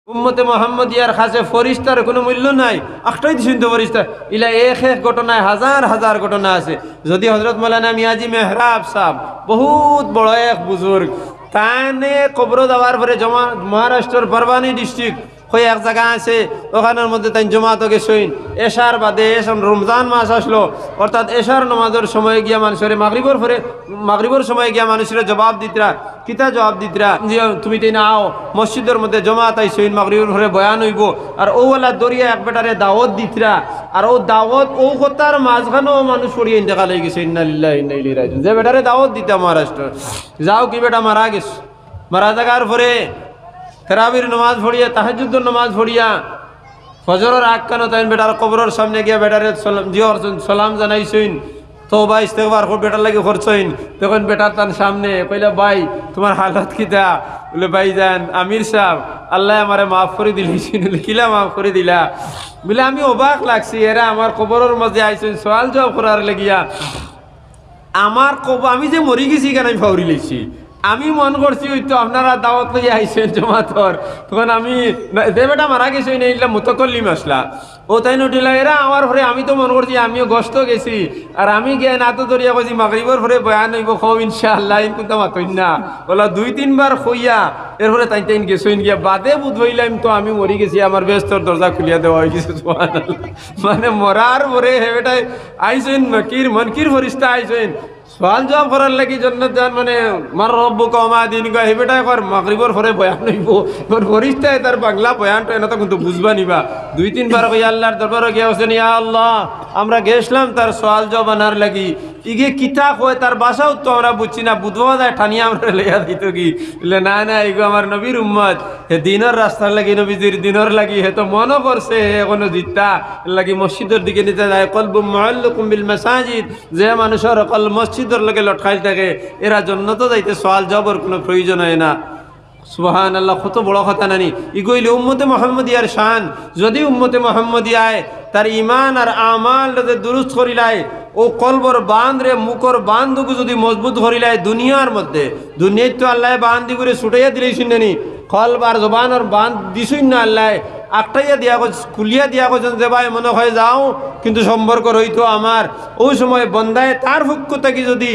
উম্মতে মোহাম্মদিয়ার কাছে ফরিস্তার কোনো মূল্য নাই। একটাই দিছেন তো ফরিস্তা, ইলা এক এক ঘটনায় হাজার হাজার ঘটনা আছে। যদি হজরত মৌলানা মিয়াজি মেহরাব সাহেব বহুত বড় এক বুজুর্গ, তানে কবর দেওয়ার পরে মহারাষ্ট্রের বারবানি ডিস্ট্রিক্ট হয়ে এক জায়গা আছে, ওখানের মধ্যে তাই জমাত গেছেন। এশার বাদে রমজান মাস আসলো, অর্থাৎ এশার নমাজের সময় গিয়া মানুষের মাগরিবর সময় গিয়া মানুষের জবাব দিতরা। কিতা জবাব দিতরা যে তুমি তাই না আও মসজিদের মধ্যে জমাত আইসইন, মাগরিবর পরে বয়ান হইব। আর ওলা দরিয়া এক বেটারে দাওয়াত দিতরা। আর ও দাওয়াত ও কথার মাঝখানেও মানুষ পড়িয়ে ইন্তেকাল হয়ে গেছে। ইন্না লিল্লাহি ইন্না ইলাইহি রাজিউন। যে বেটারে দাওয়াত দিতা মহারাষ্ট্র, যাও কি বেটা মারা গেছে। মারা যাওয়ার পরে তারাবির নামাজ পড়িয়া, তাহাজ্জুদের নামাজ পড়িয়া ফজরের আগ কানো তাই বেটার কবরের সামনে গিয়া বেটারে সালাম জানাইছেন, তওবা ইস্তেগফার করে বেটার লাগি করছেন। তখন বেটার তার সামনে কইলা, ভাই তোমার হালত কিতা? বলে, ভাই যান আমির সাহেব আল্লাহ আমারে মাফ করে দিলেছেন। কিলা মাফ করে দিলা? বলে, আমি অবাক লাগছি, এরা আমার কবরের মাঝে আইছেন সওয়াল জবাব করার লাগিয়া। আমি যে মরি গেছি কেন আমি ফাউরি লেছি। আমি মন করছি ওই তো আপনারা দাওয়াত লইয়া আইসেন জমাতর, তখন আমি যে বেটা মারা গেছি না এগুলা মুতাকল্লিম আসলা ও তাই নটিলা এরা আমার ঘরে। আমি তো মন করছি আমিও গস্ত গেছি, আর আমি গিয়ে না তো দরিয়া কইছি মাগরিবর ঘরে বয়ান হইব খাও ইনশাআল্লাহ। কিন্তু মাতইন না বলা 2-3 বার খইয়া এরপরে তাই তাই গেছইন গিয়া বাদে বুধ হইলাম তো আমি মরি গেছি, আমার ব্যস্তর দরজা খুলিয়া দেওয়া হয়ে গেছে। মানে মরার পরে হে বেটাই আইসেন মনকির ফরিস্তা আইসেন সওয়াল জবাব করার লাগি জন্নত যান। মানে মার রব্বু কমা দিন গা হে বেটা একবার মাগরিবর পরে বয়ান হইব। ফরিস্তায় তার বাংলা বয়ানটা এনে তো কিন্তু বুঝবা নিবা। 2-3 বার কই আল্লাহর দরবারে গিয়া হোসেন, ইয়া আল্লাহ আমরা গেছিলাম তার সওয়াল জবাব আনার লাগি, ইগে কিতা কয় তার ভাষাও তো আমরা বুঝছি না, বুধবা যায় ঠানিয়া আমরা লইয়া দিত কি। বলে, না না এগো আমার নবীর উম্মত, হে দিনের রাস্তার লাগি নবীজির দিনের লাগি হে তো মনও করছে হে এখনো জিততা লাগি মসজিদের দিকে নিতে যায়। কলবু মুআল্লাকুম বিল মাসাজিদ, যে মানুষের কল মসজিদের লগে লটকাইল থাকে এরা জান্নাতে যাইতে সওয়াল জবাবের কোনো প্রয়োজন হয় না। সুবহানাল্লাহ, কত বড় কথা নানি। ইগইলে উম্মতে মুহাম্মদিয়ার শান। যদি উম্মতে মুহাম্মদিয়ায় তার ইমান আর আমাল দুরুস্ত করিলাই, ও কলবর বাঁধ রে মুখর বাঁধকে যদি মজবুত করিলাই, দুনিয়ার মধ্যে দুনিয়ায় তো আল্লাহ বাঁধ দি করে ছুটাইয়া দিলেই নানি, কলব আর জবানের বাঁধ দিছুই না আল্লাহ আটটাইয়া দিয়া খুলিয়া দিয়া করছেন যে ভাই মনে হয় যাও কিন্তু সম্পর্ক রইতো আমার। ওই সময় বন্দায় তার পক্ষ থেকে যদি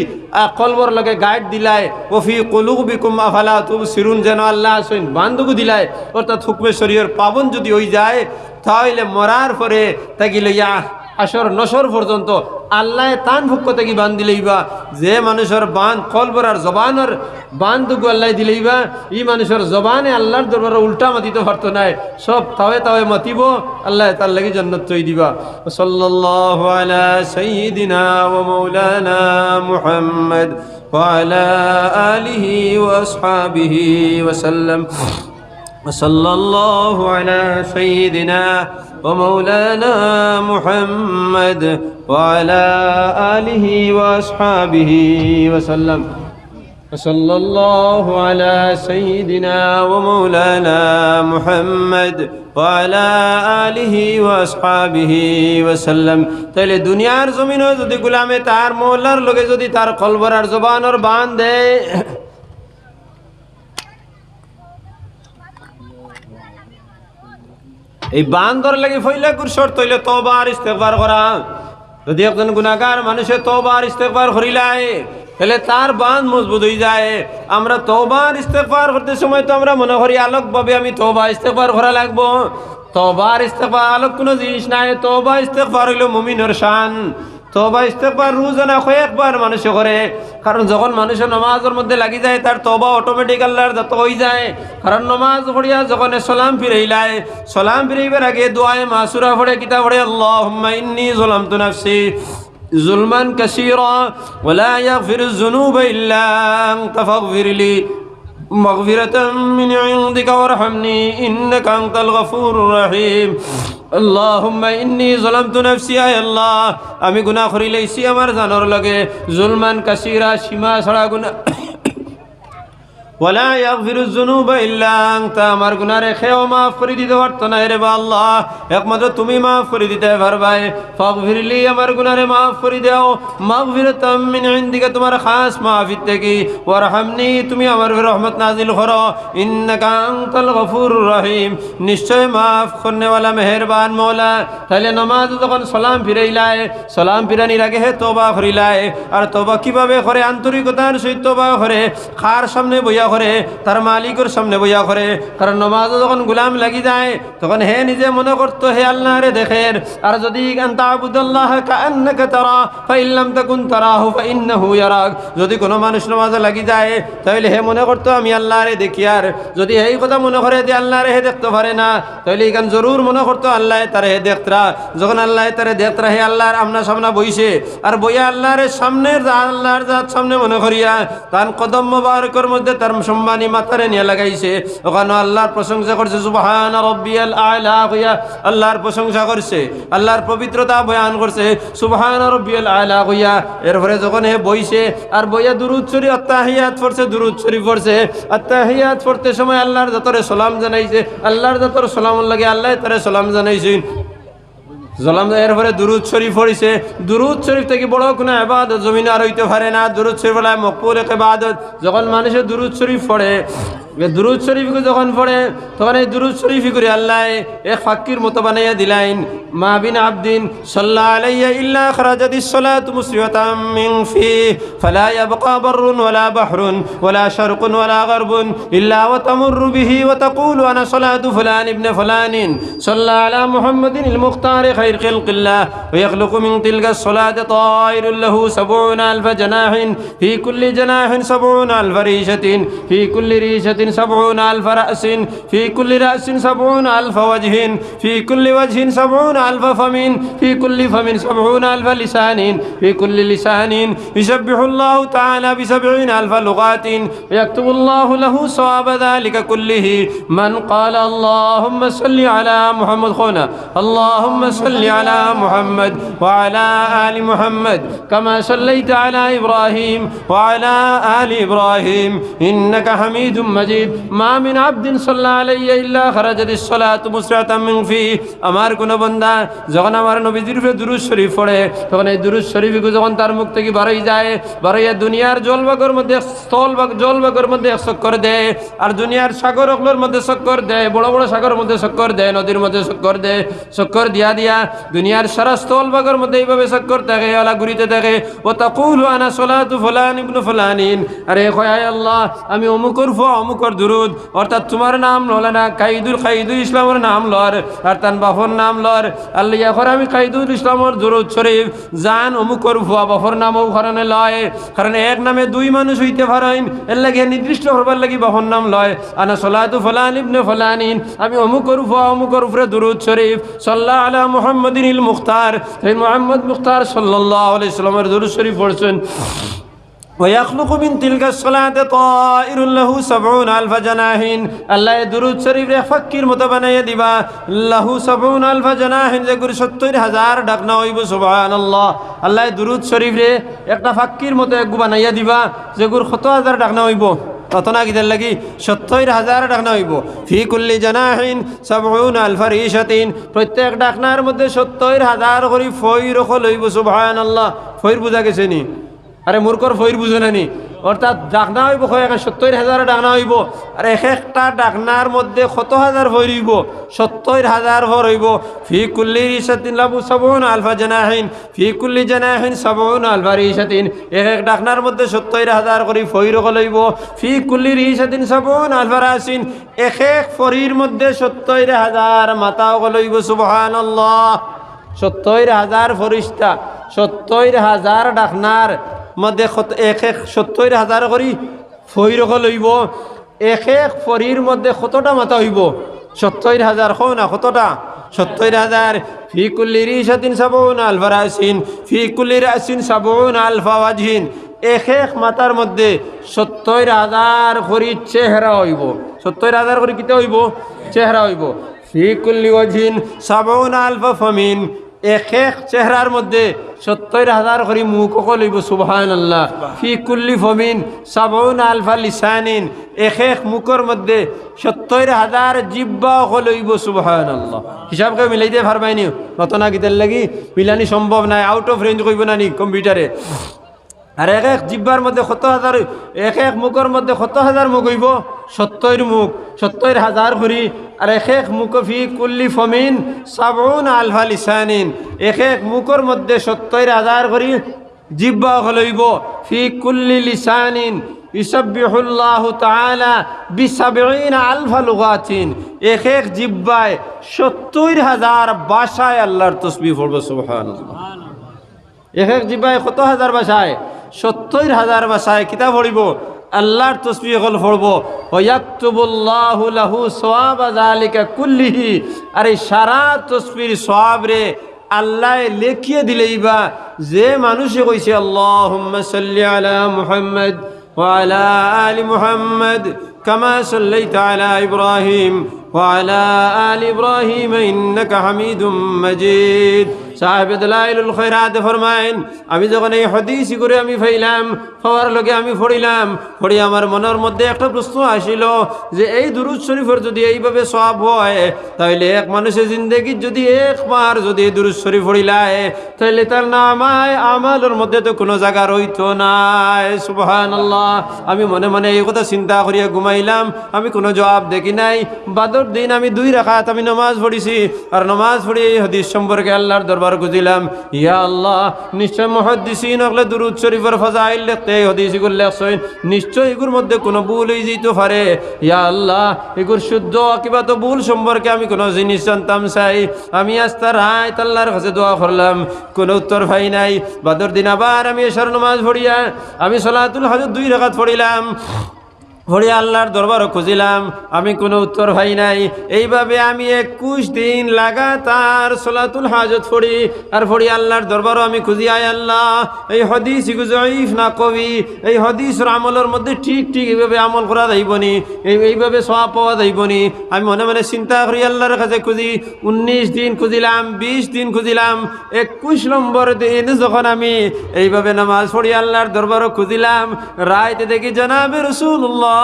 কলবর লগে গাইড দিলাই, ওফি কুলুবিকুম আফালা তুবসিরুন, যেন আল্লাহ আসেন বান্ধবু দিলাই, অর্থাৎ হুকমে শরীয়র পাবন যদি হয়ে যায়, তাহলে মরার পরে তাকে লইয়া আসর নসর পর্যন্ত আল্লাহ তান পক্ষ থেকে বান দিলেইবা। যে মানুষের বান কলবর আর জবানের বানটুকু আল্লাহ দিলেইবা, এই মানুষের জবানে আল্লাহর দরবারে উল্টা মাতিতে পারতো নাই, সব তাওয়ে মাতিব, আল্লাহ তার লাগি জান্নাত তৈ দিবা। সাল্লাল্লাহু আলা সাইয়্যিদিনা ওয়া মাওলানা মুহাম্মদ ওয়া আলা আলিহি ওয়া আসহাবিহি ওয়া সাল্লাম। وصلى الله على سيدنا ومولانا محمد وعلى آله وأصحابه وسلم. وصلى الله على سيدنا ومولانا محمد وعلى آله وأصحابه وسلم. তাহলে দুনিয়ার জমিনে যদি গোলামে তার মওলার লগে যদি তার কলবর আর জবানের বান দেয়, এই বান্দর লাগি ফইলা কুরশর তইলে তওবা আর ইস্তেগফার করা। যদি একজন গুনাহগার মানুষে তওবা আর ইস্তেগফার করিলাই, তাহলে তার বাঁধ মজবুত হয়ে যায়। আমরা তওবা আর ইস্তেগফার করতে সময় তো আমরা মনে করি আলোকভাবে আমি তওবা ইস্তেগফার করা লাগবো। তওবা আর ইস্তেগফার আলোক কোনো জিনিস নাই। তওবা ইস্তেগফার হইল মুমিনের শান। তওবা ইস্তেগফার রোজানা কয়েকবার মানুষে করে, কারণ যখন মানুষের নামাজের মধ্যে লাগি যায় তার তওবা অটোমেটিক আল্লাহর যত হয়ে যায়। কারণ নামাজ পড়িয়া যখন সালাম ফিরাইলাই, সালাম ফিরাইবার আগে দোয়ায়ে মাসুরা পড়ে কিতা পড়ে, আল্লাহুম্মা ইন্নী যালামতু নাফসি যুলমান কাসীরা ওয়া লা ইয়াগফিরুয যুনুবা ইল্লা আনতা ফাগফিরলি মাগফিরাতাম মিন ইনদিকা ওয়ারহামনি ইন্নাকা আনতাল গফুরুর রহিম। আল্লাহুম্মা ইন্নী যালামতু নাফসি, আয় আল্লাহ আমি গুনাহ করি লাইছি আমার জানার লগে, জুলমান কাসীরা সীমা ছাড়া গুনাহ, ওয়ালা ইয়াগফিরুয যুনুবা ইল্লা আনতা, আমার গুনাহ কেউ মাফ করে দিতে পারতো না রে আল্লাহ, একমাত্র তুমি মাফ করে দিতে পারবাই। ফাগফিরলি, আমার গুনাহ মাফ করে দাও, মাগফিরাতাম মিন ইনদিকা, তোমার খাস মাফিত থেকে, ওয়ারহামনি, তুমি আমার উপর রহমত নাজিল করো, ইন্নাকা আনতাল গফুরুর রহিম, নিশ্চয় মাফ করনে वाला মেহেরবান মওলা। তাহলে নামাজ যখন সালাম ফিরাইলায়, সালাম ফিরানির আগে হে তওবা করিলায়, আর তওবা কিভাবে করে? আন্তরিকতার সহিত তওবা করে, খার সামনে বইয়া করে, তার মালিকের সামনে বইয়া করে। কারণ নামাজ যখন গোলাম লাগি যায় তখন হে নিজে মনে করতো হে আল্লাহ রে দেখেন, আর যদি আনতা আবুদাল্লাহ কাআন্নাকা তারা ফাইন লাম তাকুন তারাহু ফাইন্নাহু ইয়ারাক, যদি কোনো মানুষ নামাজে লাগি যায় তাহলে হে মনে করতো আমি আল্লাহ রে দেখি, আর যদি এই কথা মনে করে যে আল্লাহ রে হে দেখতে পারে না তাহলে এখান জরুর মনে করতো আল্লাহ তারে হে দেখতরা। যখন আল্লাহ তারে দেখতরা, হে আল্লাহর আমনা সামনা বইছে, আর বইয়া আল্লাহর সামনের আল্লাহর জাত সামনে মনে করিয়া তার কদম মোবারকের মধ্যে তার সম্মানী মাথারে নিয়ে লাগাইছে, ওখানে আল্লাহর প্রশংসা করছে, সুবহানা রাব্বিয়াল আলা কইয়া আল্লাহর প্রশংসা করছে, আল্লাহর পবিত্রতা বয়ান করছে, সুবহানা রাব্বিয়াল আলা কইয়া। এরপরে যখন হে বইছে আর বইয়া দুরূদ শরীফ আত্তাহিয়াত পড়ছে, দুরূদ শরীফ পড়ছে, আত্তাহিয়াত পড়তে সময় আল্লাহর জাতরে সালাম জানাইছে, আল্লাহর জাতরে সালাম লাগে আল্লাহ তারে সালাম জানাইছে, সালাম। এরপরে দুরূদ শরীফ পড়িছে, দুরূদ শরীফ থেকে বড় কোনো ইবাদত জমিনে আর হইতে পারে না। দুরূদ শরীফ হলো মকবুল এক ইবাদত। যখন মানুষে দুরূদ শরীফ পড়ে, দুরূদ শরীফকে যখন পড়ে তখন এই দুরূদ শরীফই করে আল্লাহ এক ফাকির মতো বানাইয়া দিলাইন, মা বিন আবদিন সাল্লা আলাইয়া ইল্লা খরাজাতিস সালাতু মুসরিয়াতাম মিন ফি ফালা ইয়াবকা বাররুন ওয়ালা বাহরুন ওয়ালা শারকুন ওয়ালা গারবুন ইল্লা ওয়া তামুররু বিহি ওয়া তাকুলু আনা সালাতু ফুলান ইবনে ফুলানিন সাল্লা আলা মুহাম্মাদিনিল মুখতার খায়র খালকিল্লাহ ওয়া ইয়াখলুকু মিন তিলকা সালাতি তায়রুন লাহু 70000 জানাহিন ফি কুল্লি জানাহিন 70000 রিশাতিন ফি কুল্লি রিশাতিন 70000 رأس في كل رأس 70000 وجه في كل وجه 70000 فم في كل فم 70000 لسان في كل لسان يسبح الله تعالى ب70,000 لغات ويكتب الله له صواب ذلك كله من قال اللهم صل على محمد خونا اللهم صل على محمد وعلى آل محمد كما صليت على إبراهيم وعلى آل إبراهيم إنك حميد مجيد মা মিন আবদিন সাল্লা আলাইয়া ইল্লা খারাজাতিস সালাতু মুসরাতাম মিন ফি, আমার কোন বান্দা যখন আমার নবীজির উপরে দুরূদ শরীফ পড়ে তখন এই দুরূদ শরীফকে যখন তার মুখ থেকে বারই যায়, বারইয়া দুনিয়ার জলভাগের মধ্যে স্থলভাগ জলভাগের মধ্যে চক্কর দেয়, আর দুনিয়ার সাগরগুলোর মধ্যে চক্কর দেয়, বড় বড় সাগরের মধ্যে চক্কর দেয়, নদীর মধ্যে চক্কর দেয়, চক্কর দিয়া দিয়া দুনিয়ার সারা স্থলভাগের মধ্যে এইভাবে চক্কর থাকে, আলা ঘুরিতে থাকে। ও তাকুলু আনা সালাতু ফুলান ইবনে ফুলানিন, আরে কয় আল্লাহ আমি অমুকর অমুকর দুরুদ, অর্থাৎ তোমার নাম ললে না, কাইদুল ইসলামের নাম লর, আর তার বাফর নাম লর। আল্লাহ এখন আমি কাইদুল ইসলামের দুরুদ শরীফ জান অমুকর ভুয়া বাফর নামও কারণে লয়, কারণ এক নামে দুই মানুষ হইতে পারেন, এর লাগে নির্দিষ্ট করবার লাগি বাফর নাম লয়। আনা সালাতু ফুলান ইবনে ফুলানিন, আমি অমুকর ভুয়া অমুকর উপরে দুরুদ শরীফ সাল্লাল্লাহু আলা মুহাম্মাদিনিল মুখতার, সেই মুহাম্মদ মুখতার সাল্লাল্লাহু আলাইহি সাল্লামের দুরুদ শরীফ পড়ছেন। ويخلق من تلك الصلاة طائر له 70000 جناح, আল্লাহ দুরূদ শরীফে ফকির মতো বানাইয়া দিবা, লাহু 70000 জনাহ, যে গুর 70000 ডাকনা হইব, সুবহানাল্লাহ। আল্লাহ দুরূদ শরীফে একটা ফকির মতো এক বানাইয়া দিবা, যে গুর 70000 ডাকনা হইব, কত না কিদের লাগি 70000 ডাকনা হইব। ফি কুল্লি জানাহিন 70000 রিশাতিন, প্রত্যেক ডাকনার মধ্যে 70000 করে ফয়র হইব, সুবহানাল্লাহ। ফয়র বুঝা গেছে নি? আরে মূর্খর ফয়র বুঝে নানি, অর্থাৎ ডাকনা হইব 70000 ডাকনা হইব, আর এক একটা ডাকনার মধ্যে কত হাজার ফয়র হইব? 70000 ফয়র হইব। ফি কুল্লি রিশাতিন লাহু 70000 জানাহিন ফি কুল্লি জানাহিন 70000 রিশাতিন, এক এক ডাকনার মধ্যে 70000 করে ফয়র হইব। ফি কুল্লি রিশাতিন 70000 রাসিন, এক এক ফয়রের মধ্যে 70000 মাথাও হইব, সুবহানাল্লাহ। 70000 ফরিস্তা, 70000 ডাকনার মধ্যে এক এক 70000 করি ফয়র লইব, এক এক ফরির মধ্যে কতটা মাথা হইব? 70000 কও না কতটা? 70000। ফি কুল্লি রিশাতিন 70000 রাসিন ফি কুল্লি রাসিন 70000 ওয়াজহিন, এক এক মাথার মধ্যে 70000 করি চেহারা হইব। 70000 করি কিতে হইব? চেহারা হইব। ফি কুল্লি ওয়াজহিন 70000 ফামিন, এক এক চেহারার মধ্যে 70,000 করে মুখ লইব সুবহানাল্লাহ ফি কুল্লি ফমিন 70,000 লিসানিন এক এক মুখের মধ্যে 70,000 জিহ্বা লইব সুবহানাল্লাহ হিসাব করে মিলাইতে পারবাইনি রতনা গীতের লাগি মিলানি সম্ভব নাই আউট অফ রেঞ্জ কইব না নি কম্পিউটারে আর এক এক জিহ্বার মধ্যে 70,000 এক এক মুখের মধ্যে 70,000 মুখ হইব 70 মুখ 70,000 করি আর এক এক মুখ ফি কুল্লি ফমিন 70,000 লিসানিন এক এক মুখের মধ্যে 70,000 করি জিহ্বা হইব ফি কুল্লি লিসানিন ইসাব্বিহুল্লাহু তাআলা বি70,000 লুগাতিন এক এক জিহ্বায় 70,000 ভাষায় আল্লাহর তাসবিহ পড়বে সুবহানাল্লাহ এক এক জিহ্বায় কত হাজার ভাষায় 70,000 ভাষায় কিতাব পড়িব আল্লাহর তাসবিহ পড়ব ওয়ায়াকতুবুল্লাহু লাহু সওয়াবা যালিকা কুল্লিহি আর এই সারা তাসবির সওয়াব রে আল্লাহ লিখিয়ে দিলেইবা যে মানুষে কইছে আল্লাহুম্মা সাল্লি আলা মুহাম্মদ ওয়া আলা আলি মুহাম্মদ কামা সাল্লাইতা আলা ইব্রাহিম وعلى آل إبراهيم إنك حميد مجيد সাহেব দলাইলুল খৈরাত ফরমায়েন আমি যখন এই হাদিস করে আমি ফাইলাম খাওয়ার লগে আমি পড়িলাম পড়ি আমার মনের মধ্যে একটা প্রশ্ন আসিল যে এই দুরূদ শরীফের যদি এইভাবে সওয়াব হয় তাহলে এক মানুষের জিন্দেগি যদি একবার যদি দুরূদ শরীফ পড়িলায় তাহলে তার নামায় আমালের মধ্যে তো কোনো জায়গা রইতো নাই সুবহানাল্লাহ আমি মনে মনে এই কথা চিন্তা করিয়া ঘুমাইলাম আমি কোনো জবাব দেখি নাই বাদর দিন আমি 2 রাকাত আমি নামাজ পড়িছি আর নামাজ পড়ি এই হাদিস সম্পর্কে আল্লাহর দরবার গুজিলাম ইয়া আল্লাহ নিশ্চয় মুহাদ্দিসিন হলে দুরূদ শরীফের ফাজাইল লিখতে হাদিস গুলো লেখছেন নিশ্চয় এগুলোর মধ্যে কোনো ভুল হয়ে যেতে পারে ইয়া আল্লাহ এগুলো শুদ্ধ কিবা তো ভুল সম্পর্কে আমি কোনো জিনিস জানতাম চাই আমি আস্তা রাত আল্লাহর কাছে দোয়া করলাম কোনো উত্তর পাই নাই বাদর দিন আবার আমি এশার নামাজ পড়িয়া আমি সালাতুল হাজত 2 রাকাত পড়িলাম পড়ি আল্লাহর দরবারও খুঁজিলাম আমি কোনো উত্তর পাই নাই এইভাবে আমি 21 দিন লাগাতার সালাতুল হাজত পড়ি আর পড়ি আল্লাহর দরবারও আমি খুঁজি আয় আল্লাহ এই হাদিস জয়ীফ না কবি এই হাদিসের আমলের মধ্যে ঠিক ঠিক এইভাবে আমল করা যাইবনি এইভাবে সওয়াব পাওয়া যাইবনি আমি মনে মনে চিন্তা করি আল্লাহর কাছে খুঁজি 19 দিন খুঁজিলাম 20 দিন খুঁজিলাম 21 নম্বর দিন যখন আমি এইভাবে নামাজ পড়ি আল্লাহর দরবারও খুঁজিলাম রাইতে দেখি জনাবে রাসূলুল্লাহ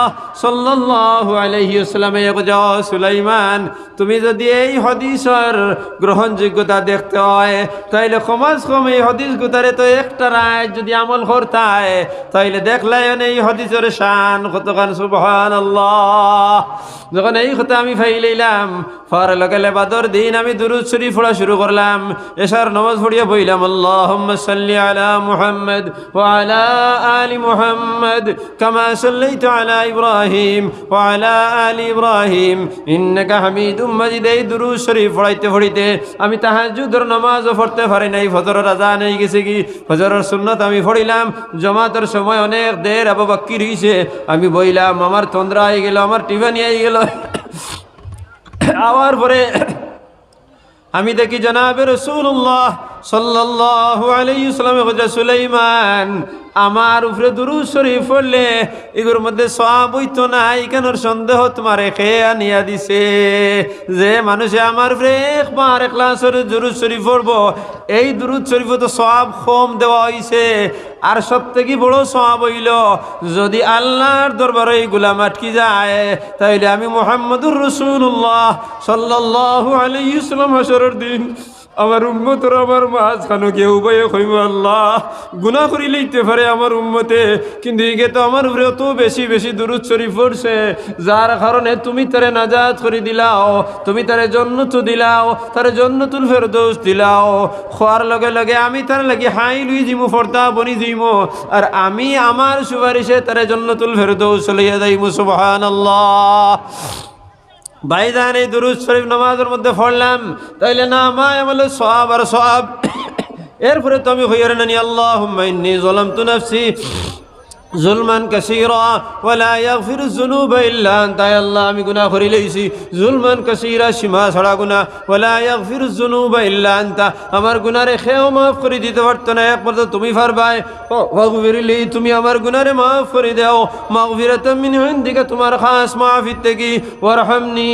সাল্লাল্লাহু আলাইহি ওয়াসাল্লাম যাও সুলাইমান তুমি যদি এই হাদিসের গ্রহণযোগ্যতা দেখতে হয় তাইলে কমাস কম এই হাদিস গুতারে তো একটা রাত যদি আমল করতায় তাইলে দেখলেন এই হাদিসের শান কতখান সুবহানাল্লাহ যখন এই কথা আমি ফাইলাম ফার লগালে বাদর দিন আমি দুরূদ শরীফ পড়া শুরু করলাম এশার নামাজ পড়িয়া বইলাম আল্লাহুম্মা সাল্লি আলা মুহাম্মদ ওয়া আলা আলি মুহাম্মদ কামা সাল্লাইতা আলা ইব্রাহিম ওয়া আলা আলি ইব্রাহিম ইন্নাকা হামিদুম মাজিদ এই দুরূদ শরীফ পড়াইতে পড়িতে আমি তাহাজ্জুদের নামাজও পড়তে পারি নাই ফজরের আযান হয়ে গেছে কি ফজরের সুন্নাত আমি পড়িলাম জামাতের সময় অনেক দের আবু বকর হইছে আমি বইলাম আমার তন্দ্রা হয়ে গেল আমার টিফানি হয়ে গেল আওয়ার পরে আমি দেখি জনাবে রাসূলুল্লাহ সাল্লাল্লাহু আলাইহি ওয়াসাল্লাম হযরত সুলাইমান আমার উপরে দুরূদ শরীফ পড়লে এগুলোর মধ্যে সওয়াব হইতো না এখানের সন্দেহ তোমারে খেয়ে আনিয়া দিছে যে মানুষে আমার উপরে একবার ইখলাসের দুরূদ শরীফ পড়বো এই দুরূদ শরীফ তো সওয়াব কম দেওয়া হইছে আর সবথেকে বড় সওয়াব হইল যদি আল্লাহর দরবারে এইগুলা আটকি যায় তাইলে আমি মুহাম্মদুর রাসূলুল্লাহ সাল্লাল্লাহু আলাইহি ওয়াসাল্লাম হাসরের দিন আমার উম্মতর আমার মাঝখানো কেউ উভয়ে কইব আল্লাহ গুনাহ করি লইতে পারে আমার উম্মতে কিন্তু একে তো আমার উপরে অত বেশি বেশি দুরূদ শরীফ পড়ছে যার কারণে তুমি তারে নাজাত করে দিলাও তুমি তারে জান্নাত দিলাও তারে জান্নাতুল ফেরদৌস দিলাও খোয়ার লগে লগে আমি তার লাগি হাই লুই জিমু ফরতা বনি জিমু আর আমি আমার সুপারিশে তারে জান্নাতুল ফেরদৌস লইয়া যাইমু সুবহানাল্লাহ ভাইজান এই দুরূদ শরীফ নামাজের মধ্যে পড়লাম তাইলে না আমায় আমলে সওয়াব আর সওয়াব এরপরে তো আমি হইয়ার নানি আল্লাহুম্মা ইন্নী যালামতু নাফসি জুলমান কাসীরা ওয়ালা ইয়াগফিরুয যুনুবা ইল্লা আনতা। আল্লাহ আমি গুনাহ করি লইছি জুলমান কাসীরা, সীমা ছাড়া গুনাহ। ওয়ালা ইয়াগফিরুয যুনুবা ইল্লা আনতা, আমার গুনাহরে খেও মাফ করে দিতে পারতো না একমাত্র তুমি পারবাই। ওয়াগফিরলি, তুমি আমার গুনাহরে মাফ করে দাও মাগফিরাতাম মিন ইনদিকা, তোমার খাস মাফির থেকে। ওয়ারহামনি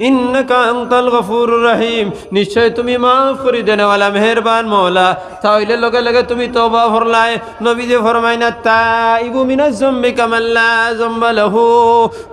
ইন্নাকা আনতাল গফুরুর রহিম, নিশ্চয় তুমি মাফ করে দেনেওয়ালা মেহেরবান মওলা। তাইলে লগে লগে তুমি তওবা করলাই। নবী যে ফরমায় না তাইবু মিনাজ যামবি কামাল্লা যামবা লাহু,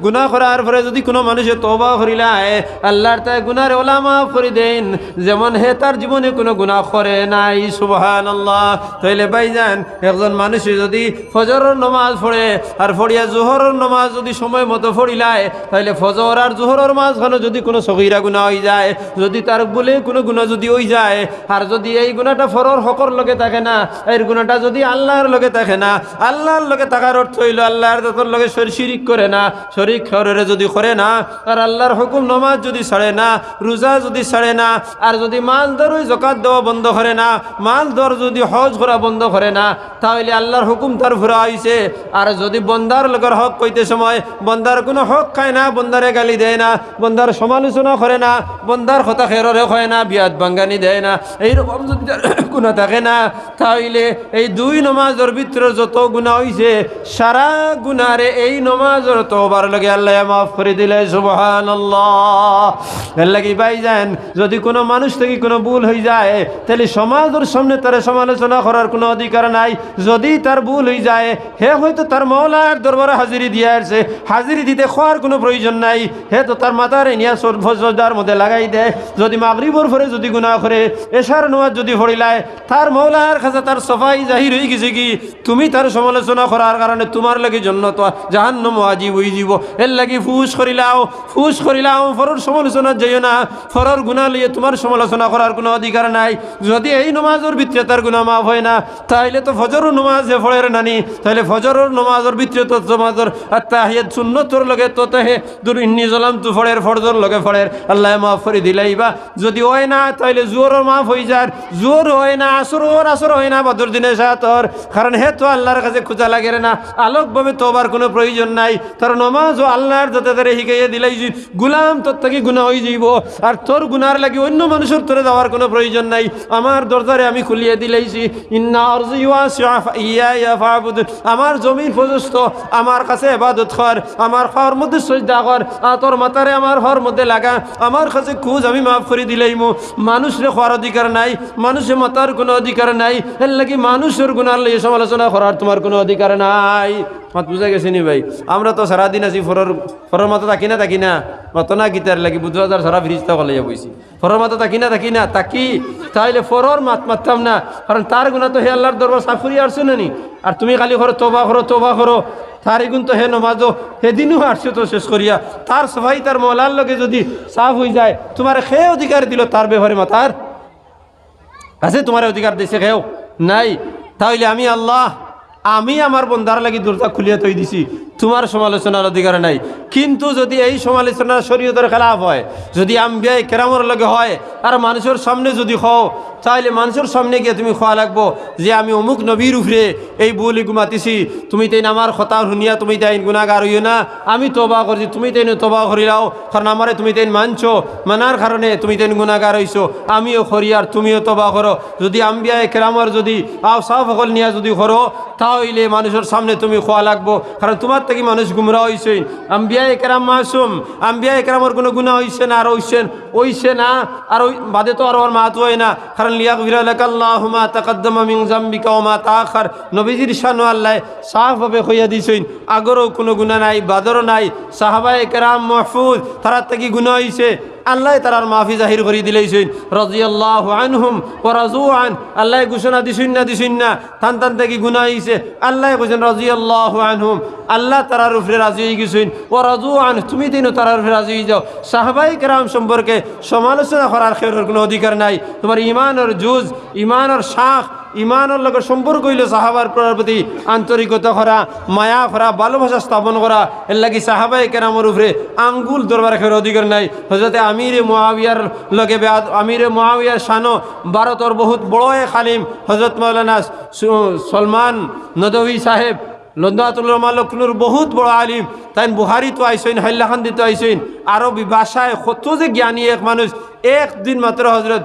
গুনাহ করার পরে যদি কোনো মানুষে তওবা করিলায় আল্লাহর তাই গুনাহর ওলা মাফ করে দেন যেমন হে তার জীবনে কোনো গুনাহ করে নাই। সুবহানাল্লাহ। তাইলে ভাইজান একজন মানুষে যদি ফজরের নামাজ পড়ে আর পড়িয়া জোহরের নামাজ যদি সময় মতো পড়িলায়, তাইলে ফজর আর জোহরের মাঝখানে যদি কোনো সগীরা গুনাহ হয়ে যায়, যদি তার বলে কোনো গুনাহ যদি হয়ে যায়, আর যদি এই গুনাহটা ফরর হকর লগে থাকে না, এই গুনাহটা যদি আল্লাহর লগে থাকে না, আল্লাহর লগে থাকার অর্থ হইল আল্লাহর যতর লগে শিরিক করে না, শরিক খরে যদি করে না, আর আল্লাহর হুকুম নামাজ যদি ছাড়ে না, রোজা যদি ছাড়ে না, আর যদি মাল দর যাকাত দেওয়া বন্ধ করে না, মাল দর যদি হজ করা বন্ধ করে না, তাহলে আল্লাহর হুকুম তার ফুরা হইছে। আর যদি বন্দার লগের হক কইতে সময় বন্দার কোনো হক খায় না, বন্দারে গালি দেয় না, বন্দার সমালোচনা করে না, বন্দার কথা খেররে হয় না, বিয়াত বাঙ্গানি দেয় না, এইরকম যদি গুণা থাকে না, তাহলে এই দুই নমাজের ভিতরে যত গুনাহ হইছে সারা গুনারে এই নমাজের তওবার লগে আল্লাহ মাফ করে দিলে। সুবহানাল্লাহ। এর লাগি ভাইজান যদি কোনো মানুষ থেকে কোনো ভুল হয়ে যায়, তাহলে সমাজের সামনে তার সমালোচনা করার কোনো অধিকার নাই। যদি তার ভুল হয়ে যায়, হে হয়তো তার মওলার দরবারে হাজিরি দিয়ে আসছে, হাজিরি দিতে খাওয়ার কোনো প্রয়োজন নাই, হে তো তার মাথার নিয়া সজদার মধ্যে লাগাই দেয়। যদি মাগরিবর পরে যদি গুনাহ করে এশার নামাজ যদি পড়িলায়, তার মওলার কাছে তার সফাই জাহির হয়ে গেছে কি তুমি তার সমালোচনা করার কারণে তোমার লাগি জান্নাত জাহান্নাম ওয়াজিব হয়ে যাব। এর লাগি ফুস করিলাও ফরর সমালোচনা যাইও না, ফরর গুনাহ লইয়ে তোমার সমালোচনা করার কোনো অধিকার নাই। যদি এই নামাজের ভিতরে তার গুনাহ মাফ হয় না, তাইলে তো ফজর নামাজে পড়ের নানি, তাইলে ফজরের নামাজের ভিতরে তো নামাজের আত্তাহিয়াত সুন্নতর লগে তো তাহে দুর ইন্নী জলাম তু ফড়ের ফরজর লগে ফড়ের আল্লাহ মাফ করে দিলাইবা। যদি হয় না তাইলে জোরও মাফ হয়ে যায়, জোর হয় না আসর হয় না বদর দিনে সাতর, কারণ হে তো আল্লাহর কাছে খোঁজা লাগে না, আলোকভাবে তোবার কোনো প্রয়োজন নাই। তার নমাজ ও আল্লাহর যাতে তারে শিখাইয়া দিলাই গুলাম তোর থেকে গুনাহ হয়ে যাইব, আর তোর গুনার লাগি অন্য মানুষের তোরে দেওয়ার কোনো প্রয়োজন নাই। আমার দরজারে আমি খুলিয়ে দিলাইছি, ইন্না আরজি ওয়াসিআ ইয়া ফাবুদ, আমার জমিন প্রশস্ত, আমার কাছে ইবাদত কর, আমার খাওয়ার মধ্যে সজদা কর, তোর মাথারে আমার হর মধ্যে লাগা, আমার কাছে খুঁজ আমি মাফ করে দিলাইমু। মানুষরে খাওয়ার অধিকার নাই, মানুষের মাতার কোনো অধিকার নাই, এর লাগি মানুষের গুনার লইয়ে সমালোচনা করার তোমার কোনো অধিকার নাই। মাত বুঝা গেছে নি ভাই? আমরা তো সারাদিন আছি ফরর মতো থাকি না মতো না গীতার লাগি বুধবার সারা ফিরিস্তা কলে বইছি, ফরর মতো থাকি না তাকি, তাইলে ফরর মারতাম না, কারণ তার গুণা তো হে আল্লাহর দরবার সাফ করিয়া আসছো না নি। আর তুমি খালি করো তোবা করো, তার এগুন তো হে নমাজও সেদিনও আসছো তো শেষ করিয়া, তার সবাই তার মৌলার লগে যদি সাফ হয়ে যায়, তোমার সে অধিকার দিল তার ব্যাপারে মাতার আছে? তোমার অধিকার দিছে কেউ নাই। তাহলে আমি আমার বন্দার লাগি দরজা খুলিয়া তৈ দিছি, তোমার সমালোচনার অধিকার নাই। কিন্তু যদি এই সমালোচনা শরীয়তের খেলাফ হয়, যদি আম্বিয়া কেরামের লগে হয়, আর মানুষের সামনে যদি হও, তাহলে মানুষের সামনে গিয়ে তুমি খোয়া লাগবো যে আমি অমুক নবীর উপরে এই বলি ঘুমাতিছি, তুমি তাই আমার কথা শুনিয়া তুমি তাই গুণাগার হইও না, আমি তবা করছি, তুমি তাই তবা করিলাও, কারণ আমারে তুমি তাই মানছো, মানার কারণে তুমি তাই গুণাগার হইছো, আমিও করি আর তুমিও তবা করো। যদি আম্বিয়া কেরামের যদি সাফ সকল নিয়া যদি করো, তাহলে মানুষের সামনে তুমি খোয়া লাগবো, কারণ তোমার থেকে মানুষ গুমরা হইছে। আম্বিয়া কেরাম মাসুম, আম্বিয়া কেরামের কোনো গুনাহ হইছে না, আর হইছে না, আর ওই বাদে তো আর ওর মাহাত হয় না, কারণ লিয়াগফিরা লাকাল্লাহু মা তাকাদ্দামা মিন যামবিকা ওয়া মা তাআখার, নবীজির শানও আল্লাহ সাফভাবে কইয়া দিছেন, আগরও কোনো গুনাহ নাই, বাদরও নাই, সাহাবায়ে কেরাম মাহফুজ, তারা থেকে গুনাহ হইছে, আল্লাহ তারার মাফি জাহির করে দিলেইছেন, রাদিয়াল্লাহু আনহুম ওয়া রাযু আন, আল্লাহ ঘোষণা দিছেন না থান থেকে গুনাহ হইছে, আল্লাহ কইছেন রাদিয়াল্লাহু আনহুম, আল্লাহ তারার উপরে রাজি হয়ে গেছেন, ওয়া রাযু আন, তুমি দিনও তারার উপরে রাজি হয়ে যাও। সাহাবায়ে কেরাম সম্পর্কে সমালোচনা করার খেরের কোনো অধিকার নাই। তোমার ইমানের জুজ, ইমানের শাখ, ইমানের লগে সম্পর্ক হইল সাহাবার প্রতি আন্তরিকতা করা, মায়া করা, ভালোবাসা স্থাপন করা। এর লাগি সাহাবায়ে কেরামের উপরে আঙ্গুল দরবার খের অধিকার নাই। হযরতে আমিরে মুআবিয়ার লগে আমিরে মুআবিয়ার শানো ভারতের বহুত বড় খালিম হযরত মাওলানা সলমান নদভী সাহেব লন্দাতুল উলামা লক্ষ্ণৌর বহুত বড় আলিম, তাই বুহারি তো আইসইন, হাইলাখান্দি তো আইসইন, আরবি ভাষায় কত যে জ্ঞানী এক মানুষ। একদিন মাত্র হজরত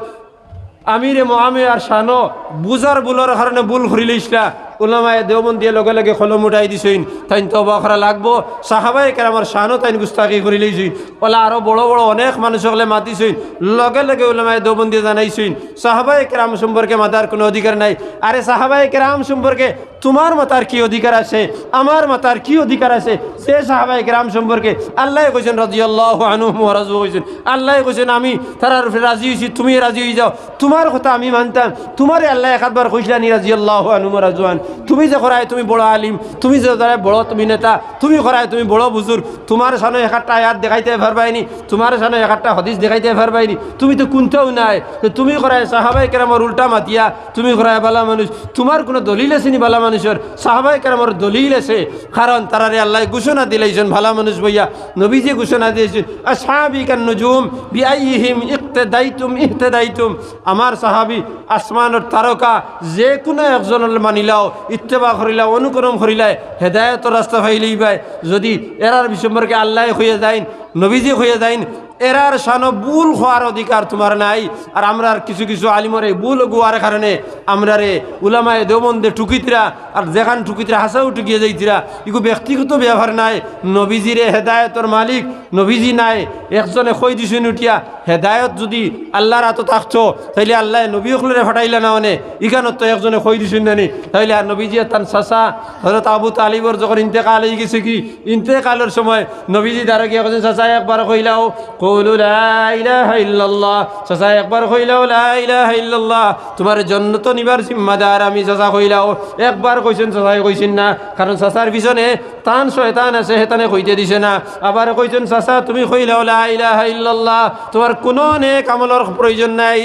আমিরে মুআবিয়ার শানো বুজার বুলার কারণে ভুল করিলে ইসলা উলামায়ে দেওবন্দ দিয়ে লগে লগে কলম উঠাই দিছইন, তাই তওবা করা লাগবো। সাহাবায়ে কেরামের শানো তাই গুস্তাকি করিলেইছইন, ওলা আরো বড় বড় অনেক মানুষ হলে মাতিছইন, লগে লগে উলামায়ে দেওবন্দ দিয়ে জানাইছইন সাহাবায়ে কেরাম সম্পর্কে মাতার কোনো অধিকার নাই। আরে সাহাবায়ে কেরাম সম্পর্কে তোমার মাতার কি অধিকার আছে, আমার মাতার কি অধিকার আছে? সে সাহাবায়ে কেরাম সম্পর্কে আল্লাহ কইছেন রাদিয়াল্লাহু আনহুম ওয়া রাযু কইছেন, আল্লাহ কইছেন আমি তারার উপরে রাজি হইছি, তুমি রাজি হই যাও, তোমার কথা আমি মানতাম। তোমারে আল্লাহ একবার কইছিলেন রাদিয়াল্লাহু আনহুম ওয়া রাযু আন, তুমি যে করায় তুমি বড় আলিম, তুমি যে করায় বড় তুমি নেতা, তুমি করায় তুমি বড় বুজুর্গ, তোমার সামনে একটা আয়াত দেখাইতে পারবাইনি, তোমার সামনে একটা হাদিস দেখাইতে পারবাইনি, তুমি তো কোনটাও নাই, তুমি করায় সাহাবায়ে কেরামের উল্টা মাতিয়া, তুমি করায় বালা মানুষ, তোমার কোনো দলিল আছে নি বালা মানুষের? সাহাবায়ে কেরামের দলিল আছে, কারণ তারারে আল্লাহ ঘোষণা দিলাইছেন ভালা মানুষ বইয়া। নবীজি ঘোষণা দিয়েছেন আসহাবিকান নুজুম বিআইহিম ইক্তাদাইতুম ইহতাদাইতুম, আমার সাহাবী আসমানের তারকা, যে কোনো একজনের মানিলাও, ইত্তেবা করিলাও, অনুকরণ করিলাই হেদায়েতের রাস্তা পাইলেই পাই। যদি এরার সম্পর্কে আল্লাহ হয়ে যাইন, নবীজি হয়ে যাইন, এরার শানো ভুল হওয়ার অধিকার তোমার নাই। আর আমরা কিছু কিছু আলিমর এই ভুল গোয়ার কারণে আমরা রে উলামায়ে দেওবন্দে টুকিতরা, আর যেখান টুকিতরা হাসাও টুকিয়ে যাইতিরা, ইগু ব্যক্তিগত ব্যবহার নাই। নবীজিরে হেদায়েতর মালিক নবীজি নাই, একজনে কই দিছেন উঠিয়া হেদায়ত যদি আল্লাহর হাতে থাকতো তাইলে আল্লাহ নবী হকলরে ফাটাইলে না, মানে ইখানত তো একজনে কই দিছেন নানি, তাইলে আর নবীজি তান চাচা হযরত আবু তালিবর যখন ইন্তেকাল হয়ে গেছে, কি ইন্তেকালের সময় নবীজি দ্বারা গিয়ে বলছেন চাচা একবার কইলাও কওলু লা ইলাহা ইল্লাল্লাহ, চাচা একবার কইলাও লা ইলাহা ইল্লাল্লাহ, তোমার জান্নাত নিবার জিম্মাদার আমি। চাচা কইলাও একবার কইছেন, চাচা কইছেন না, কারণ চাচার পিছনে তান শয়তান আছে, হেতানে কইতে দিছে না। আবার কইছেন চাচা তুমি কইলাও লা ইলাহা ইল্লাল্লাহ, তোমার কোনো নেক আমলের প্রয়োজন নাই,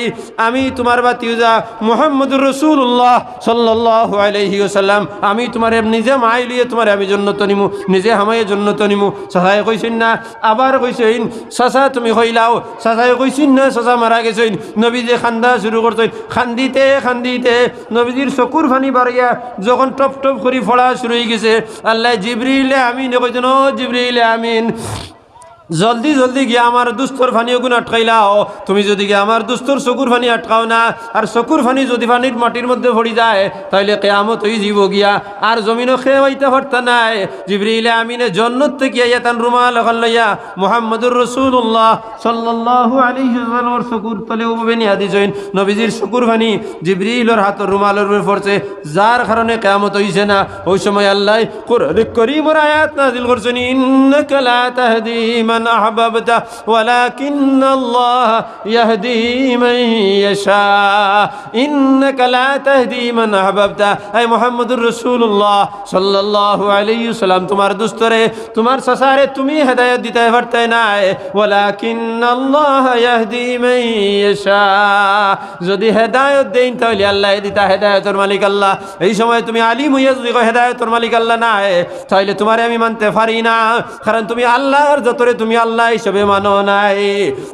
আমি তোমার বাতিউজা মুহাম্মদুর রাসূলুল্লাহ সাল্লাল্লাহু আলাইহি ওয়াসাল্লাম, আমি তোমার নিজে মাই লিয়ে তোমার আমি জান্নাত নিমু, নিজে হামায়ে জান্নাত নিমু। চাচা কইছেন না। আবার কইছেন চাচা তুমি কইলাও, চাচা কইছেন না, চাচা মারা গেছেন। নবীজি খান্দা শুরু করছেন, খান্দিতে খান্দিতে নবীজির চকুর পানি বাড়িয়া যখন টপ টপ করে ফোড়া শুরু হয়ে গেছে, আল্লাহ জিবরিলে আমিন কইছেন, ও জিবরিলে আমিন জলদি জলদি গিয়ে আমার দুস্তর ফানি ওগুন আটকাইলাও। তুমি যদি গিয়ে আমার দুস্তর চকুর ফানি আটকাও না, আর চকুর ফানি যদি ফানির মাটির মধ্যে পড়ি যায়, তাহলে কেয়ামত হয়ে যাব গিয়া, আর জমিনও খেয়ে হইতে পারতা নাই। জিবরিলে আমিনে জন্নত থেকে ইয়াতান রুমাল এখন লইয়া মুহাম্মদুর রাসূলুল্লাহ সাল্লাল্লাহু আলাইহি ওয়াসাল্লামের চকুর তলে উবে নিয়া দিছেন। নবীজির চকুর ফানি জিবরিলের হাতের রুমালের উপর পড়ছে, যার কারণে কেয়ামত হইছে না। ওই সময় আল্লাহ কুরআন কারীমের আয়াত নাযিল করছেন, ইন্নাকা লা তাহদি মান আহবাবতা ওয়ালাকিন আল্লাহ ইয়াহদি মান ইয়াশা, ইন্নাকা লা তাহদি মান আহবাবতা, আয় মুহাম্মদুর রাসূলুল্লাহ সাল্লাল্লাহু আলাইহি ওয়াসাল্লাম, তোমার দুস্তরে তোমার সাসারে তুমি হেদায়েত দিতে পারতে না, ওয়ালাকিন আল্লাহ ইয়াহদি মান ইয়াশা, যদি হেদায়েত দেন তাহলে আল্লাহ দিতা, হেদায়েতের মালিক আল্লাহ। এই সময় তুমি আলিম হইয়া যদি হেদায়েতের মালিক আল্লাহ না, তাহলে তোমারে আমি মানতে পারি না, কারণ তুমি আল্লাহর যতরে তুমি আল্লাহ হিসেবে মানো নাই।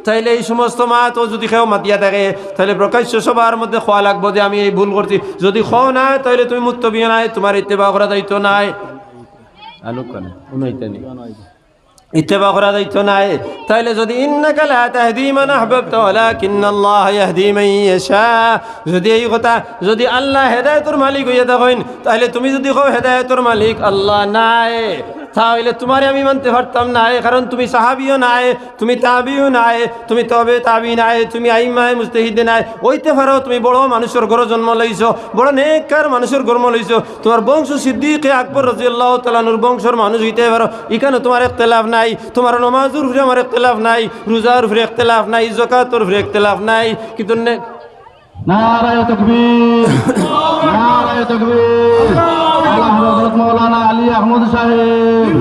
তাইলে এই সমস্ত মাত যদি কেউ মাতিয়া থাকে, তাহলে প্রকাশ্য সবার মধ্যে খোয়া লাগবো যে আমি এই ভুল করছি। যদি খাও না, তাহলে তুমি মুত্তবি নাই, তোমার ইত্তেবা করা দায়িত্ব নাই, ইত্তেবা করা দায়িত্ব নাই। তাইলে যদি ইন্নাকা লা তাহদি মান আহবাবতা ওয়ালাকিন্নাল্লাহ ইয়াহদি মান ইয়াশা, যদি এই কথা, যদি আল্লাহ হেদায়েতের মালিক হইয়া থাকেন, তাহলে তুমি যদি কও হেদায়েতের মালিক আল্লাহ নাই, তাহলে তোমারে আমি মানতে পারতাম না, কারণ তুমি সাহাবিও নাই, তুমি তাবিও নাই, তুমি তবে তাবি নাই, তুমি আইমায়ে মুজতাহিদ নাই। হইতে পারো তুমি বড় মানুষের ঘরে জন্ম লইছো, বড় নেককার মানুষের জন্ম লইছো, তোমার বংশ সিদ্দিকে আকবর রাদিয়াল্লাহু তাআলা নূর বংশের মানুষ হইতে পারো, এখানে তোমার ইখতিলাফ নাই, তোমার নামাজের উপরে আমার ইখতিলাফ নাই, রোজার উপরে ইখতিলাফ নাই, যাকাতের উপরে ইখতিলাফ নাই, কিন্তু নারায়ে তাকবীর, নারায়ে তাকবীর। আল্লাহ হযরত মাওলানা আলী আহমদ সাহেব,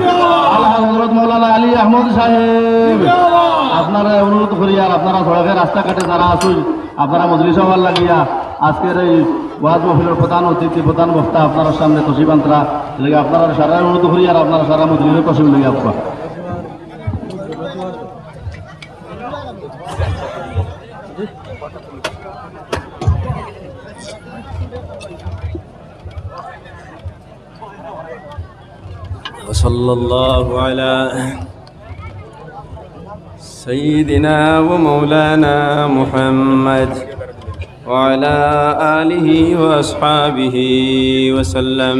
আল্লাহ হযরত মাওলানা আলী আহমদ সাহেব, আপনারা অনুরোধ করি, আর আপনারা সড়কের রাস্তাঘাটে যারা আসুন, আপনারা মজলিস হওয়ার লাগিয়া আজকের এই ওয়াজ মাহফিলের প্রধান অতিথি, প্রধান বক্তা আপনার সামনে তসিব আন্তরা লেগে আপনারা সারা অনুরোধ করি, আর আপনারা সারা মজলিসের কসম লেগে আপনার وصلى الله على سيدنا ومولانا محمد وعلى آله وأصحابه وسلم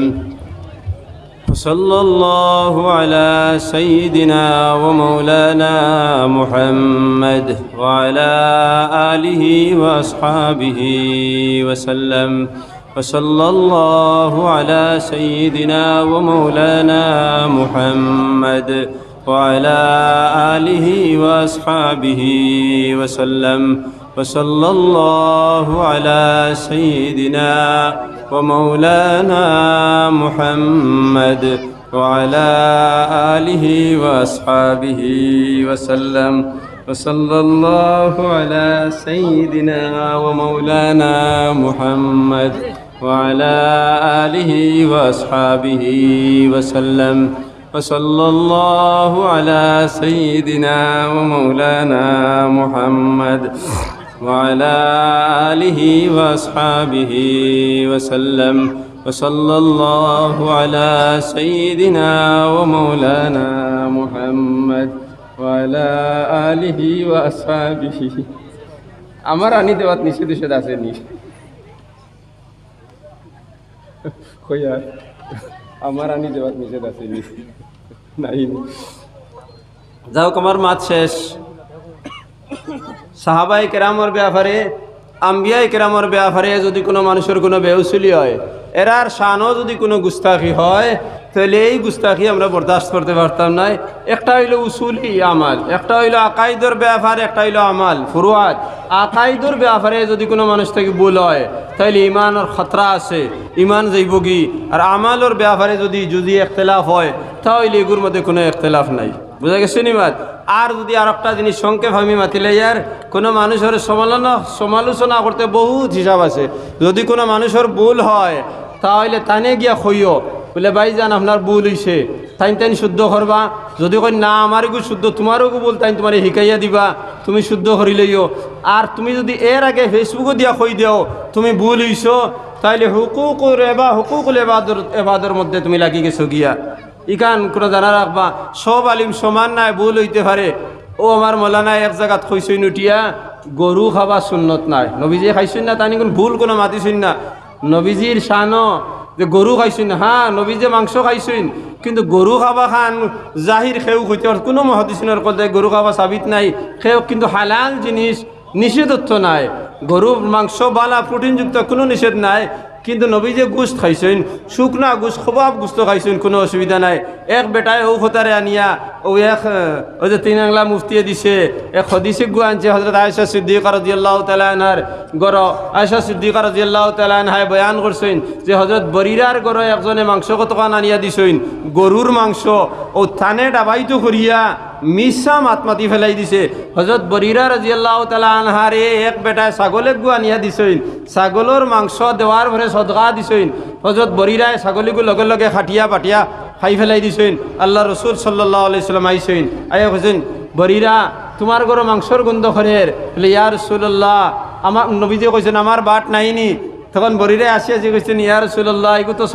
وصلى الله على سيدنا ومولانا محمد وعلى آله وأصحابه وسلم وصلى الله على سيدنا ومولانا محمد وعلى آله وأصحابه وسلم وصلى الله على سيدنا ومولانا محمد وعلى آله وأصحابه وسلم وصلى الله على سيدنا ومولانا محمد وعلى آله وأصحابه وسلم وصلى الله على سيدنا ومولانا محمد وعلى آله وأصحابه وسلم وصلى الله على سيدنا ومولانا محمد وعلى آله وأصحابه আমার আনি দেওয়াত নিষেধ নিষেধ আছে নি কইয়ার আমার আনি দেওয়াত নিষেধ আছে নি নাই যাও আমার মাত শেষ সাহাবাই কেরামর ব্যাপারে আম্বিয়াই কেরামর ব্যাপারে যদি কোনো মানুষের কোনো বেউসুলি হয় এরার শানও যদি কোনো গুস্তাখি হয় তাহলে এই গুস্তাখি আমরা বরদাস্ত করতে পারতাম না একটা হইল উসুলি আমাল একটা হইল আকাইদর ব্যাপার একটা হইল আমাল ফুরুয়াত আকাইদর ব্যাপারে যদি কোনো মানুষ থেকে ভুল হয় তাহলে ইমানের খতরা আছে ইমান যাইবগি আর আমালর ব্যাপারে যদি ইখতিলাফ হয় তাহলে এগুলোর মধ্যে কোনো ইখতিলাফ নাই বুঝা গেছে নিমাত আর যদি আর একটা জিনিস সংক্ষেপ আমি মাতিলে ইয়ার কোনো মানুষের সমালোচনা করতে বহুত হিসাব আছে যদি কোনো মানুষের ভুল হয় তাহলে তানে গিয়া খইও বলে ভাইজান আপনার ভুল হইছে তাইন শুদ্ধ করবা যদি কই না আমার গু শুদ্ধ তোমারও গু বল তাই তোমার শিকাইয়া দিবা তুমি শুদ্ধ করি লইও আর তুমি যদি এর আগে ফেসবুকও দিয়া কই দেও তুমি ভুল হইছো তাইলে হুকুকুল এবাদর মধ্যে তুমি লাগি গেছো গিয়া ইখান কোনো জানা রাখবা সব আলিম সমান নাই ভুল হইতে পারে ও আমার মৌলানা এক জায়গাত খাইছই নুটিয়া গরু খাবা সুন্নত নাই নবীজি খাইছই না তানি কোন ভুল কোনো মাতিছই না নবীজির শানো যে গরু খাইছইন হ্যাঁ নবীজে মাংস খাইছইন কিন্তু গরু খাবা খান জাহির খেউ হইতে কোনো মহাদিসিনের কথা গরু খাবা সাবিত নাই খেউ কিন্তু হালাল জিনিস নিষেধত্ব নাই গরুর মাংস বালা প্রোটিনযুক্ত কোনো নিষেধ নাই কিন্তু নবী যে গোস্ত খাইছেন শুকনা গোস্ত খবাব গোস্ত খাইছেন কোনো অসুবিধা নাই এক বেটায় ও খতারে আনিয়া ও এক ওই যে 3 আংলা মুফতিয়ে দিছে এক হদিসে গু আনছে হযরত আয়েশা সিদ্দিকা রাদিয়াল্লাহু তাআলা আনহার গর আয়েশা সিদ্দিকা রাদিয়াল্লাহু তাআলা আনহা বয়ান করছেন যে হযরত বরিরার গর একজনে মাংস কতখান আনিয়া দিছেন গরুর মাংস ও থানে ডাবাইতো করিয়া মিশা মাতমাতি ফেলাই দিছে হযরত বরিরা রাদিয়াল্লাহু তাআলা আনহারে এক বেটায় ছাগলে গু আনিয়া দিছেন ছাগলের মাংস দেওয়ার পরে সদকা দিছেন হযরত বরিরায় ছাগলিগু লগে লগে খাটিয়া পাটিয়া খাই ফেলাই দিছেন আল্লাহ রসুল সাল্লাল্লাহু আলাইহি সাল্লাম আইছেন আয়া কইছেন বরিরা তোমার গরো মাংসর গন্ধ করের বলে ইয়া রাসূলুল্লাহ আমার নবীজি কইছেন আমার বাট নাইনি তখন বরিরা আসিয়া যে কইছেন ইয়া রাসূলুল্লাহ এগু তো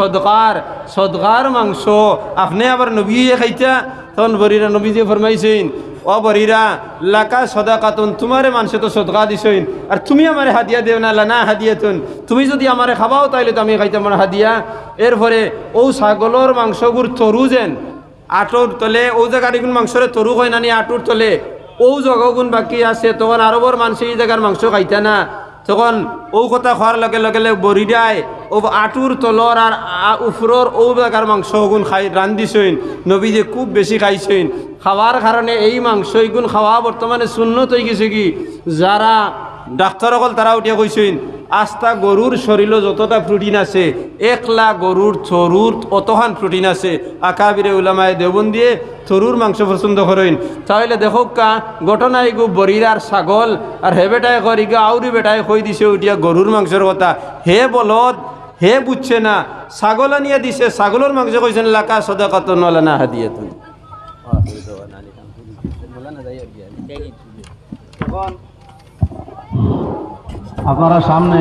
সদকার মাংস আপনি আবার নবী খাইতা তখন বরিরা নবীজি ফরমাইছেন ও বরিরা লাকা সদাকাতুন তোমারে মানুষে তো সদকা দিছেন আর তুমি আমারে হাদিয়া দেও না লানা হাদিয়াতুন তুমি যদি আমারে খাবাও তাইলে তো আমি খাইতাম আমার হাদিয়া এরপরে ও ছাগলের মাংসগুর তরু যেন আটুর তলে ও জায়গার এগুন মাংসরে তরু হয় নানি আটুর তলে ও জগগুণ বাকি আছে তখন আরবর মানুষ এই জায়গার মাংস খাইতা না তখন ও কথা খাওয়ার লগে লগে বরিরায় ও আটুর তলর আর উফরর ও জায়গার মাংস গুণ খাই রান্ধিছেন নবীজে খুব বেশি খাইছেন খাওয়ার কারণে এই মাংস এগুন খাওয়া বর্তমানে সুন্নত হয়ে গেছে কি যারা ডাক্তার সকল তারা উঠিয়া কইছেন আস্তা গরুর শরীরে যতটা প্রোটিন আছে একলা গরুর থরুর অতখান প্রোটিন আছে আকাবিরে উলামায়ে দেওবন্দিয়ে থরুর মাংস পছন্দ করেন তাহলে দেখো কা ঘটনা এগু বরিরার ছাগল আর হে বেটায় করিগা আউরি বেটায় কই দিছে উঠিয়া গরুর মাংসের কথা হে বলদ হে বুঝছে না ছাগল আনিয়া দিছে ছাগলের মাংস কইছেন লাকা সদাকাতুন ওয়ালা না হাদিয়াতুন আপনারা সামনে